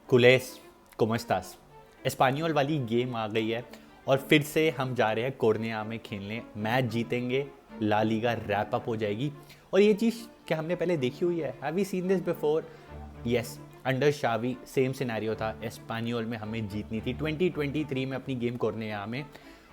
कुलेस कोमस्तास español वाली game आ गई है और फिर से हम जा रहे हैं कोर्निया में खेलने। मैच जीतेंगे, ला लीगा रैप अप हो जाएगी। और ये चीज़ क्या हमने पहले देखी हुई है? Have we seen this before? Yes, under Xavi same scenario था। एस्पानियोल में हमें जीतनी थी 2023 में अपनी गेम कोर्निया में,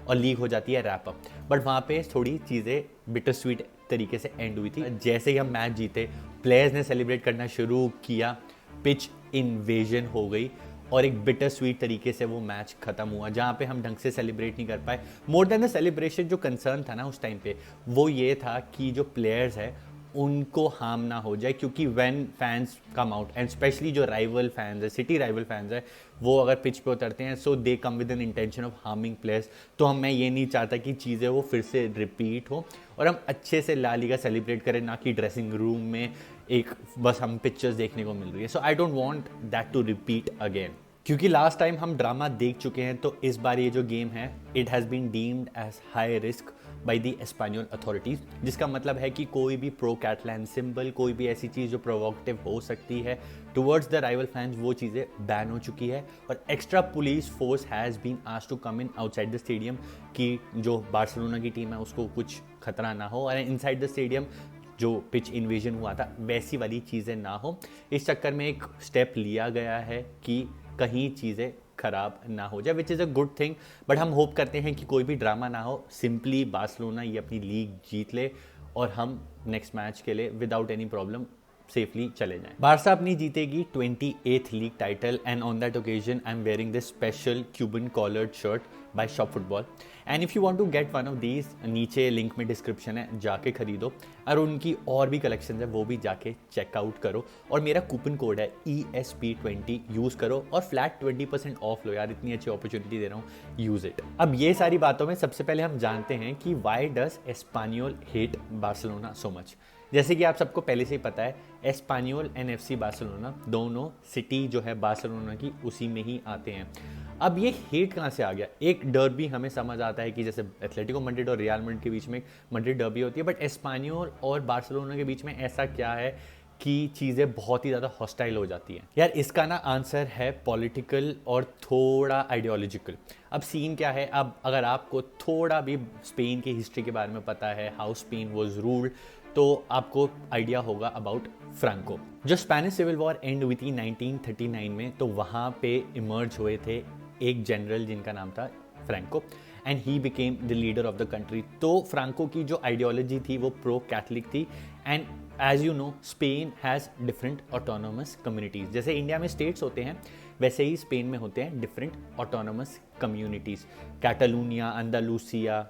और लीग हो जाती है रैप अप। बट वहाँ पे थोड़ी चीज़ें बिटर स्वीट तरीके से एंड हुई थी। जैसे ही हम मैच जीते, प्लेयर्स ने सेलिब्रेट करना शुरू किया, पिच इन्वेजन हो गई और एक बिटर स्वीट तरीके से वो मैच खत्म हुआ, जहाँ पे हम ढंग से सेलिब्रेट नहीं कर पाए। मोर देन द सेलिब्रेशन, जो कंसर्न था ना उस टाइम पे, वो ये था कि जो प्लेयर्स है उनको हार्म ना हो जाए, क्योंकि when fans come out and specially जो राइवल फैंस है, सिटी राइवल फैंस है, वो अगर पिच पे उतरते हैं, so they come with an intention of harming players. तो मैं ये नहीं चाहता कि चीज़ें वो फिर से रिपीट हो और हम अच्छे से ला लीगा सेलिब्रेट करें, ना कि ड्रेसिंग रूम में एक बस हम पिक्चर्स देखने को मिल रही है। So I don't want that to repeat again, क्योंकि लास्ट टाइम हम ड्रामा देख चुके हैं। तो इस बार ये जो गेम है, it has been deemed as high risk by the Espanyol authorities, जिसका मतलब है कि कोई भी प्रो कैटलान सिंबल, कोई भी ऐसी चीज़ जो प्रोवोकेटिव हो सकती है टुवर्ड्स द राइवल फैंस, वो चीज़ें बैन हो चुकी है। और extra police force has been asked to come in outside the stadium, कि जो बार्सिलोना की टीम है उसको कुछ खतरा ना हो, और इनसाइड द स्टेडियम जो पिच इन्वेजन हुआ था वैसी वाली चीज़ें ना हो। इस चक्कर में एक स्टेप लिया गया है कि कहीं चीज़ें खराब ना हो जाए, which is a good thing. But हम होप करते हैं कि कोई भी ड्रामा ना हो, सिंपली बार्सिलोना ये अपनी लीग जीत ले और हम नेक्स्ट मैच के लिए विदाउट एनी प्रॉब्लम सेफली चले जाएं। बारसा अपनी जीतेगी 28th league title, and on that occasion I am wearing this special Cuban collared shirt by shop football. And if you want to get one of these, नीचे link में description है, जाके खरीदो। और उनकी और भी कलेक्शन है, वो भी जाके चेकआउट करो। और मेरा कूपन कोड है ESP20, यूज़ करो और फ्लैट 20% ऑफ लो। यार इतनी अच्छी अपॉर्चुनिटी दे रहा हूँ, यूज़ इट। अब ये सारी बातों में सबसे पहले हम जानते हैं कि why does español hate Barcelona so much. जैसे कि आप सबको पहले से ही पता है, एस्पानियोल एंड FC बार्सिलोना दोनों सिटी जो है बार्सिलोना की, उसी में ही आते हैं। अब ये हेट कहाँ से आ गया? एक डर्बी हमें समझ आता है कि जैसे एथलेटिको मैड्रिड और रियल मैड्रिड के बीच में मैड्रिड डर्बी होती है, बट एस्पानियोल और बार्सिलोना के बीच में ऐसा क्या है कि चीज़ें बहुत ही ज़्यादा हॉस्टाइल हो जाती हैं? यार इसका ना आंसर है पॉलिटिकल और थोड़ा आइडियोलॉजिकल। अब सीन क्या है, अब अगर आपको थोड़ा भी स्पेन की हिस्ट्री के बारे में पता है, हाउ स्पेन वॉज रूल्ड, तो आपको आइडिया होगा अबाउट फ्रांको। जो स्पेनिश सिविल वॉर एंड हुई थी 1939 में, तो वहाँ पे इमर्ज हुए थे एक जनरल जिनका नाम था Franco, and he became the leader of the country. तो फ्रांको की जो आइडियोलॉजी थी वो प्रो कैथलिक थी। And as you know, Spain has different autonomous communities. जैसे इंडिया में स्टेट्स होते हैं, वैसे ही स्पेन में होते हैं different autonomous communities. Catalonia, Andalusia,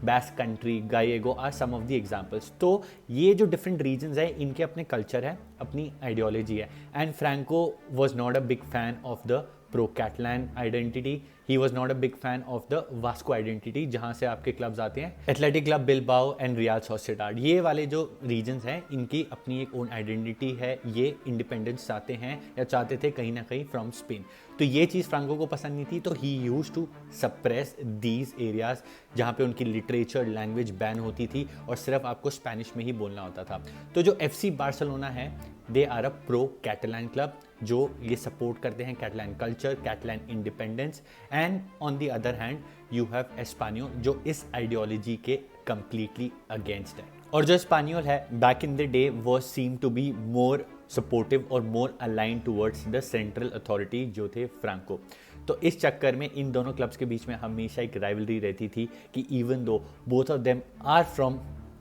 Basque country, गायेगो are some of the examples. तो ये जो डिफरेंट रीजन्स हैं, इनके अपने कल्चर है, अपनी आइडियोलॉजी है। And Franco was not a big fan of the pro Catalan identity, he was not a big fan of the Vasco identity, जहाँ से आपके क्लब्स आते हैं, Athletic Club Bilbao and Real Sociedad. ये वाले जो रीजन्स हैं, इनकी अपनी एक ओन आइडेंटिटी है, ये इंडिपेंडेंस चाहते हैं या चाहते थे कहीं ना कहीं फ्रॉम स्पेन। तो ये चीज़ फ्रांको को पसंद नहीं थी, तो he used to suppress these areas जहाँ पे उनकी लिटरेचर लैंग्वेज बैन होती थी और सिर्फ आपको स्पेनिश में ही बोलना होता था। तो जो FC बार्सिलोना है, they are a pro Catalan club, जो ये सपोर्ट करते हैं Catalan culture, Catalan independence. And on the other hand you have Espanyol, जो इस आइडियोलॉजी के कंप्लीटली अगेंस्ट है। और जो एस्पानियोल है, बैक इन द डे वो seem to be more supportive और more align towards the central authority, जो थे फ्रांको। तो इस चक्कर में इन दोनों क्लब्स के बीच में हमेशा एक राइवलरी रहती थी कि even though both of them are from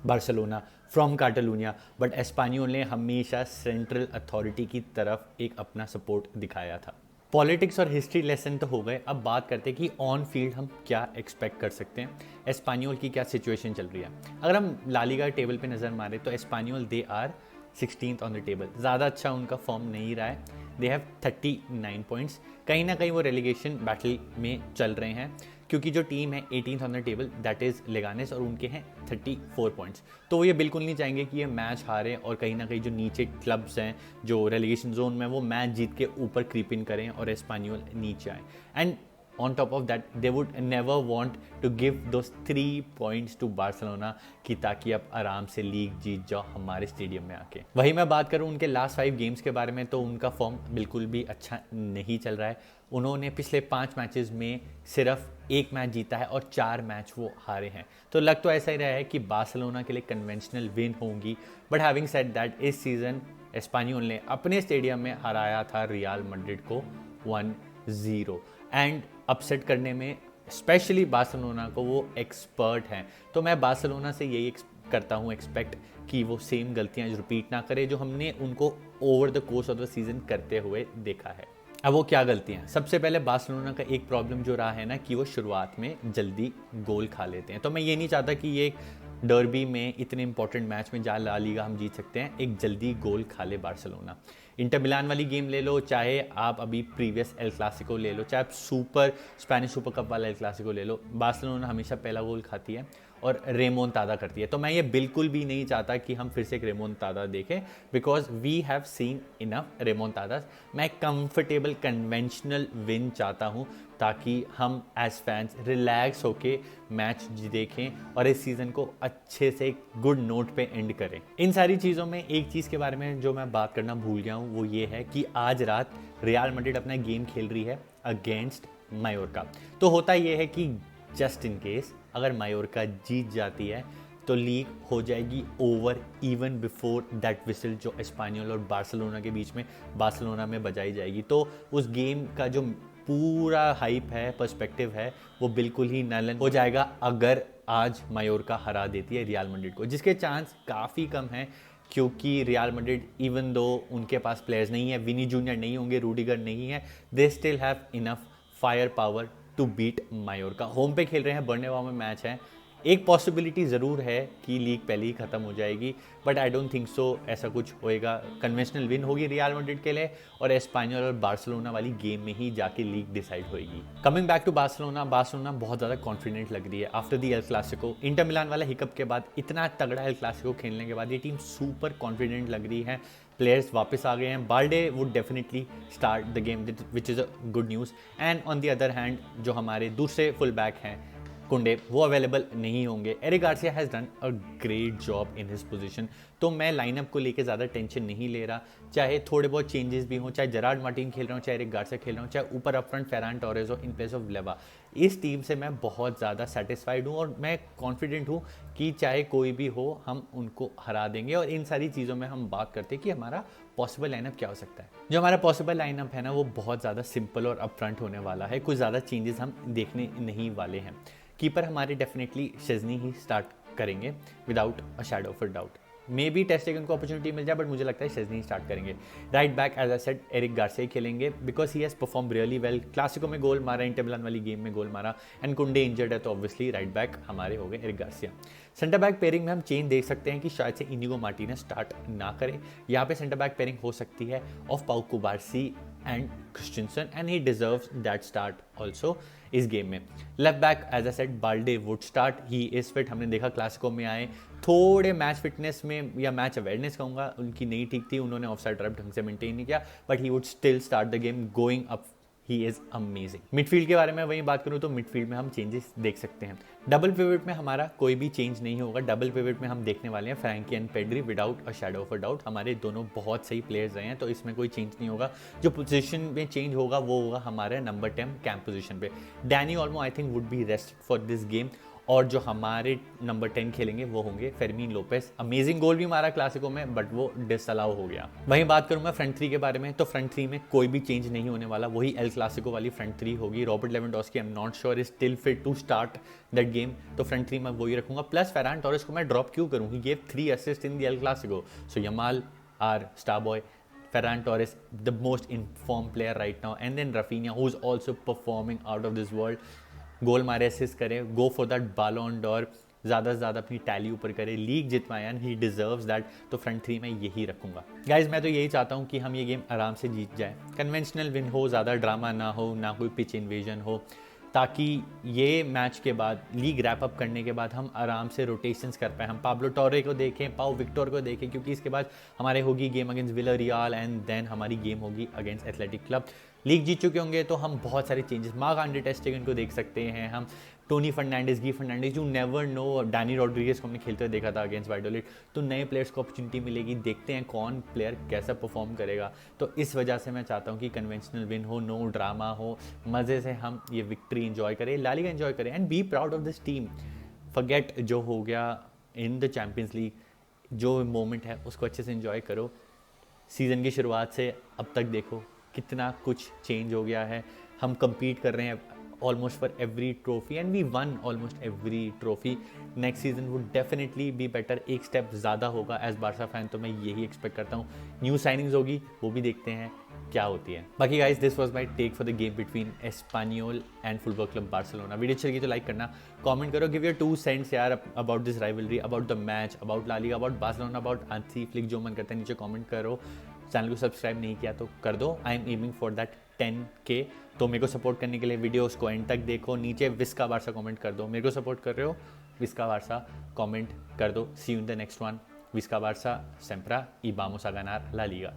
Barcelona, from Catalonia, but Espanyol ने हमेशा सेंट्रल अथॉरिटी की तरफ एक अपना सपोर्ट दिखाया था। पॉलिटिक्स और हिस्ट्री लेसन तो हो गए, अब बात करते हैं कि ऑन फील्ड हम क्या एक्सपेक्ट कर सकते हैं, एस्पानियोल की क्या सिचुएशन चल रही है। अगर हम ला लीगा टेबल पे नज़र मारें तो Espanyol they are 16th on the table. ज़्यादा अच्छा उनका फॉर्म नहीं रहा है, दे हैव 39 पॉइंट्स। कहीं ना कहीं वो रेलिगेशन बैटल में चल रहे हैं, क्योंकि जो टीम है 18th on the table, that is Leganes, और उनके हैं 34 पॉइंट्स। तो वो ये बिल्कुल नहीं चाहेंगे कि ये मैच हारें और कहीं ना कहीं जो नीचे क्लब्स हैं जो रेलिगेशन जोन में, वो मैच जीत के ऊपर क्रीप इन करें और एस्पानियोल नीचे आए। And on top of that they would never want to give those 3 points to Barcelona कि ताकि आप आराम से लीग जीत जाओ हमारे स्टेडियम में आके। वही मैं बात करूं उनके लास्ट 5 गेम्स के बारे में, तो उनका फॉर्म बिल्कुल भी अच्छा नहीं चल रहा है। उन्होंने पिछले 5 मैचेस में सिर्फ 1 मैच जीता है और 4 मैच वो हारे हैं। तो लग तो ऐसा ही रहा है कि बार्सिलोना के लिए कन्वेंशनल विन होंगी, बट हैविंग सेड दैट इस सीज़न एस्पानियोल ने अपने स्टेडियम में हराया था रियल मैड्रिड को 1-0 एंड अपसेट करने में स्पेशली बार्सिलोना को वो एक्सपर्ट हैं। तो मैं बार्सिलोना से यही करता हूँ एक्सपेक्ट कि वो सेम गलतियाँ रिपीट ना करे जो हमने उनको over the course of the season करते हुए देखा है। अब वो क्या गलतियाँ? सबसे पहले बार्सिलोना का एक प्रॉब्लम जो रहा है ना कि वो शुरुआत में जल्दी गोल खा लेते हैं। तो मैं ये नहीं चाहता कि ये डर्बी में इतने इंपॉर्टेंट मैच में जहाँ ला लीगा हम जीत सकते हैं, एक जल्दी गोल खा ले बार्सिलोना। इंटर मिलान वाली गेम ले लो, चाहे आप अभी प्रीवियस एल क्लासिको ले लो, चाहे आप स्पेनिश सुपर कप वाला एल क्लासिको ले लो, बार्सिलोना हमेशा पहला गोल खाती है और रेमोंतादा करती है। तो मैं ये बिल्कुल भी नहीं चाहता कि हम फिर से एक रेमोंतादा देखें, because we have seen enough remontadas. मैं कंफर्टेबल कन्वेंशनल विन चाहता हूँ ताकि हम एज फैंस रिलैक्स होके मैच देखें और इस सीज़न को अच्छे से एक गुड नोट पे एंड करें। इन सारी चीज़ों में एक चीज़ के बारे में जो मैं बात करना भूल गया हूँ वो ये है कि आज रात रियल मैड्रिड अपना गेम खेल रही है अगेंस्ट मायोर्का। तो होता ये है कि जस्ट इन केस अगर मायोर्का जीत जाती है तो लीग हो जाएगी over even before that whistle जो एस्पानियोल और बार्सिलोना के बीच में बार्सिलोना में बजाई जाएगी। तो उस गेम का जो पूरा हाइप है, पर्सपेक्टिव है, वो बिल्कुल ही नलन हो जाएगा अगर आज मायोर्का हरा देती है रियल मैड्रिड को, जिसके चांस काफ़ी कम हैं क्योंकि रियल मैड्रिड इवन दो उनके पास प्लेयर्स नहीं है, विनी जूनियर नहीं होंगे, रूडिगर नहीं है, they still have enough firepower to beat Mallorca. Home पे खेल रहे हैं, बर्नेबाउ में मैच है। एक पॉसिबिलिटी ज़रूर है कि लीग पहले ही ख़त्म हो जाएगी, but I don't think so ऐसा कुछ होएगा। कन्वेंशनल विन होगी रियल मैड्रिड के लिए और एस्पानियोल और बार्सिलोना वाली गेम में ही जाके लीग डिसाइड होएगी। Coming back to Barcelona, Barcelona बहुत ज़्यादा कॉन्फिडेंट लग रही है after the El Clasico. Inter Milan वाला हिकअप के बाद, इतना तगड़ा एल क्लासिको खेलने के बाद ये टीम सुपर कॉन्फिडेंट लग रही है। प्लेयर्स वापस आ गए हैं। Balde would definitely start the game which is a good news. And on the other hand जो हमारे दूसरे फुल बैक हैं कुंडे, वो अवेलेबल नहीं होंगे। Eric Garcia has done a great job in his position. तो मैं लाइनअप को लेके ज़्यादा टेंशन नहीं ले रहा, चाहे थोड़े बहुत चेंजेस भी हों, चाहे जेरार्ड मार्टिन खेल रहा हूँ, चाहे एरिक गार्सिया खेल रहा हूँ, चाहे ऊपर अप फ्रंट फेरान टोरेस हो इन प्लेस ऑफ लेवा। इस टीम से मैं बहुत ज़्यादा सेटिस्फाइड हूँ और मैं कॉन्फिडेंट हूँ कि चाहे कोई भी हो हम उनको हरा देंगे। और इन सारी चीज़ों में हम बात करते हैं कि हमारा पॉसिबल लाइनअप क्या हो सकता है। जो हमारा पॉसिबल लाइनअप है ना, वो बहुत ज़्यादा सिंपल और अप फ्रंट होने वाला है। कुछ ज़्यादा चेंजेस हम देखने नहीं वाले हैं। कीपर हमारे डेफिनेटली शेज़नी ही स्टार्ट करेंगे without a shadow of a doubt. Maybe ter Stegen को अपॉर्चुनिटी मिल जाए, बट मुझे लगता है शेज़नी स्टार्ट करेंगे। Right back as I said Eric Garcia खेलेंगे because he has perform really well. Clasico में गोल मारा, इंटर मिलान वाली गेम में गोल मारा, एंड कुंडे इंजर्ड है तो ऑब्वियसली राइट बैक हमारे हो गए Eric Garcia. Centre back pairing में हम चेंज देख सकते हैं कि शायद से इनिगो मार्टिनेज स्टार्ट ना करे। यहाँ पे सेंटर बैक पेयरिंग हो सकती है of Pau Cubarsi and Christensen, and he deserves that start also इस गेम में। Left back as I said Balde would start, he is fit. हमने देखा क्लासिको में आए, थोड़े मैच फिटनेस में या मैच अवेयरनेस कहूँगा उनकी नहीं ठीक थी, उन्होंने ऑफसाइड ट्रैप ढंग से मेंटेन नहीं किया, but he would still start the game going up. He is amazing. Midfield के बारे में वही बात करूँ तो मिडफील्ड में हम चेंजेस देख सकते हैं। डबल पिवट में हमारा कोई भी चेंज नहीं होगा। डबल पिवट में हम देखने वाले हैं Frenkie and Pedri without a shadow of a doubt. हमारे दोनों बहुत सही प्लेयर्स रहे हैं तो इसमें कोई चेंज नहीं होगा। जो पोजीशन में चेंज होगा वो होगा हमारे नंबर 10 कैंप पोजीशन पे। Danny Olmo I think would be rest for this game, और जो हमारे नंबर 10 खेलेंगे वो होंगे फेरमीन लोपेस। अमेजिंग गोल भी मारा क्लासिको में, बट वो डिसअलाउ हो गया। वहीं बात करूँ मैं फ्रंट थ्री के बारे में, तो फ्रंट थ्री में कोई भी चेंज नहीं होने वाला, वही एल क्लासिको वाली फ्रंट थ्री होगी। Robert Lewandowski I am not sure is still fit to start that game, तो फ्रंट थ्री में वही रखूंगा। प्लस फेरान टोरेस को मैं ड्रॉप क्यों करूँ, he gave 3 assist in the El Clasico, so Yamal are star boy, Ferran Torres the most informed player right now, and then Rafinha who is also performing out of this world। गोल मारे, assist करे, go for that बालोन Dar, ज़्यादा से ज़्यादा अपनी tally ऊपर करे, league जितवाए, and he deserves that. तो फ्रंट थ्री में यही रखूंगा। गाइज मैं तो यही चाहता हूँ कि हम ये गेम आराम से जीत जाए, कन्वेंशनल विन हो, ज़्यादा ड्रामा ना हो, ना कोई पिच इन्वेजन हो, ताकि ये मैच के बाद लीग रैप अप करने के बाद हम आराम से रोटेशंस कर पाए। हम पाब्लो टोरे को देखें, पाओ विक्टोर को देखें, क्योंकि इसके बाद हमारे होगी game against Villarreal and then हमारी गेम होगी अगेंस्ट एथलेटिक क्लब। लीग जीत चुके होंगे तो हम बहुत सारे चेंजेस, मार्क आंड्रे टेर स्टेगन को देख सकते हैं, हम टोनी फर्नांडिस, गी Fernandez, you never know, Dani Rodriguez को हमने खेलते हुए देखा था अगेंस्ट वाइडोलिट। तो नए प्लेयर्स को अपॉर्चुनिटी मिलेगी, देखते हैं कौन प्लेयर कैसा परफॉर्म करेगा। तो इस वजह से मैं चाहता हूँ कि कन्वेंशनल विन हो, नो ड्रामा हो, मज़े से हम ये विक्ट्री इन्जॉय करें, ला लीगा इन्जॉय करें and be proud of this team. Forget जो हो गया इन द चैम्पियंस लीग, जो मोमेंट है उसको अच्छे से इन्जॉय करो। सीज़न की शुरुआत से अब तक देखो कितना कुछ चेंज हो गया है। हम compete कर रहे हैं almost for every trophy and we won almost every trophy. Next season would definitely be better, एक स्टेप ज़्यादा होगा। एज बारसा फैन तो मैं यही एक्सपेक्ट करता हूँ। न्यू साइनिंग्स होगी, वो भी देखते हैं क्या होती है। बाकी guys, this was my take for the game between Espanyol and Football Club Barcelona. Video अच्छी लगी तो लाइक करना, कमेंट करो, गिव योर 2 सेंट्स यार about this rivalry, about the match, about La Liga, about Barcelona, about Hansi Flick, जो मन करता है नीचे कमेंट करो। चैनल को सब्सक्राइब नहीं किया तो कर दो। I am aiming for that 10K। तो मेरे को सपोर्ट करने के लिए वीडियोस को एंड तक देखो, नीचे विस्का बारसा कमेंट कर दो। मेरे को सपोर्ट कर रहे हो, विस्का बारसा कमेंट कर दो। See you in the next one. Visca Barca, sempre y vamos a ganar la liga।